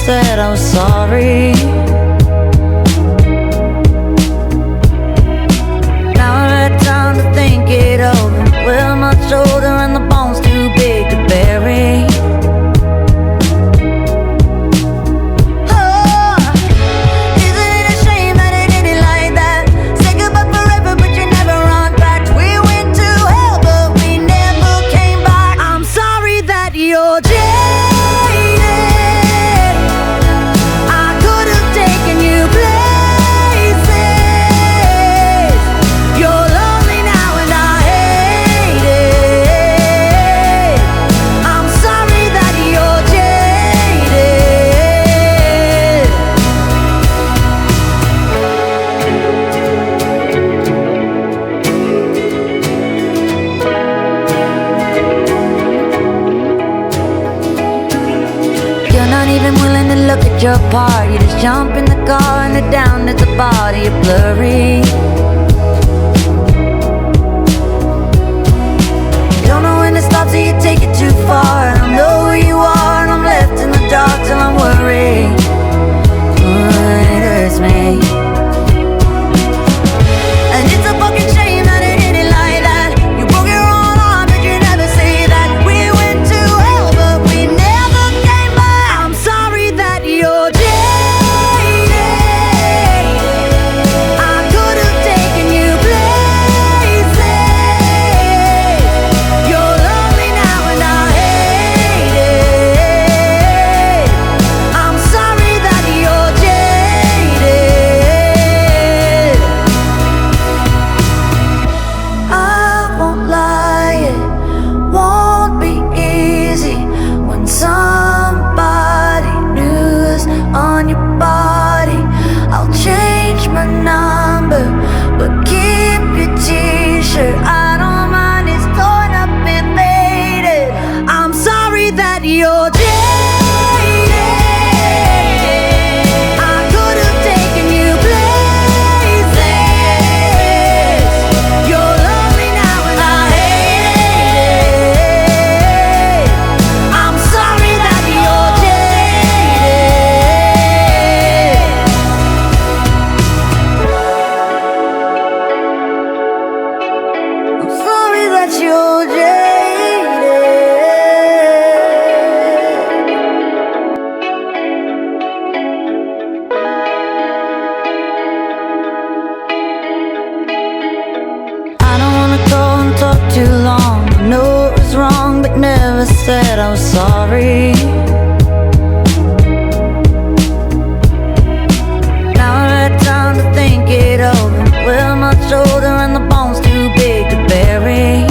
said I was sorry. Now I've had time to think it over. We're much older and the bone's too big to bury. Look at your part, you just jump in the car and head down to the body, you're blurry. Don't know when to stop till you take it too far. I don't know where you are and I'm left in the dark till I'm worried. It hurts me. And it's a fucking shame that it ended like that. You broke your own heart but you never say that. We went to hell but we never came back. I'm sorry that you're jaded. I could have taken you places. You're lonely now and I hate it. I'm sorry that you're jaded. I won't lie, it won't be easy when somebody new's on your body. I'll change my number, but keep your t-shirt. I don't mind, it's torn up and faded. I'm sorry that you're jaded. I could have taken you places. You're lonely now and I hate it. I'm sorry that you're jaded. I'm sorry that you're jaded. I don't wanna go and talk too long. I know it was wrong, but never said I was sorry. Now I've had time to think it over. We're much older and the bone's too big to bury.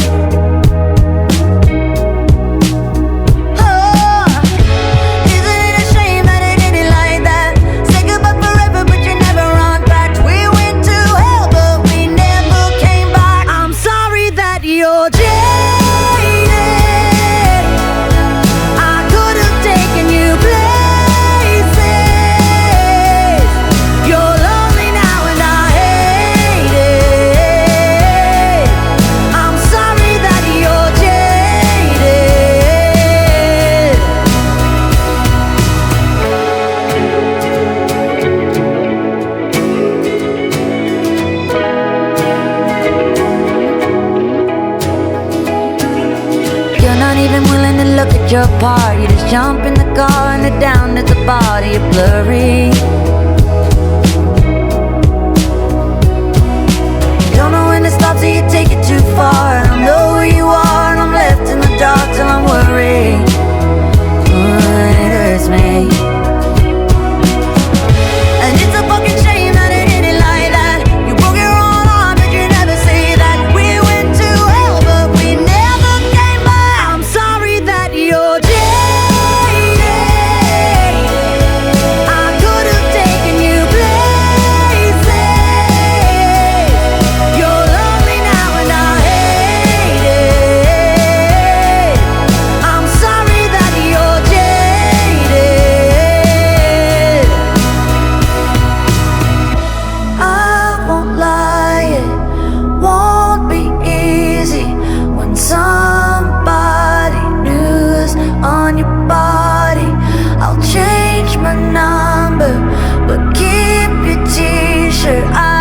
Isn't it a shame that it ended like that? Say goodbye forever but you never run back. We went to hell but we never came back. I'm sorry that you're jaded. I could have taken you places. You're lonely now and I hate it. I'm sorry that you're jaded. You're not even willing to look at your part. You just jump in the car and head down to the body, you're blurry. Don't know when to stop till you take it too far. I don't know where you are and I'm left in the dark till I'm worried. It hurts me. And it's a fucking shame that it ended like that. You broke your own heart but you never say that. We went to hell but we never came back. I'm sorry that you're jaded. I could have taken you places. You're lonely now and I hate it. I'm sorry that you're jaded. sure I